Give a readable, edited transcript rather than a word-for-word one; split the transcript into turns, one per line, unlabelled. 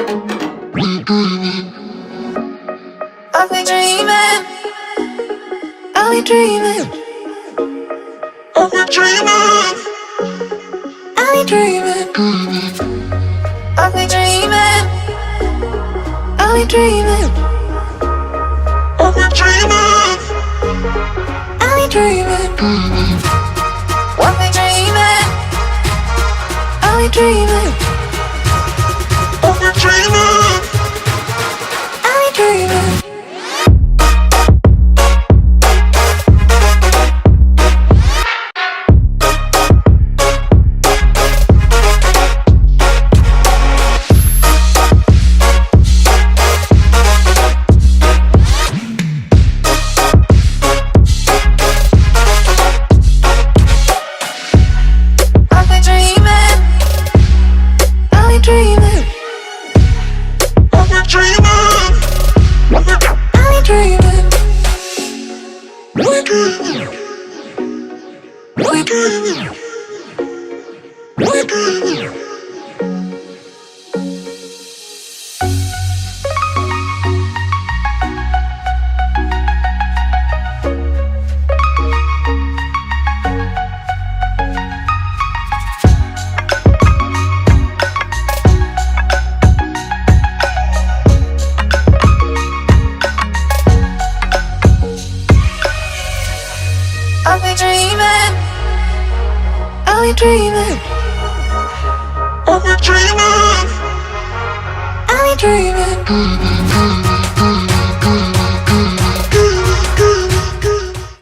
I'll be dreaming. I'll be dreaming. I'll be dreaming. I'll be dreaming. I'll be dreaming. I'll be dreaming. I'll be dreaming. I'll be dreaming. I'll be dreaming. I'll be dreaming. I'll be dreaming. I'll be dreaming. I'll be dreaming. I'll be dreaming. I'll be dreaming. I'll be dreaming.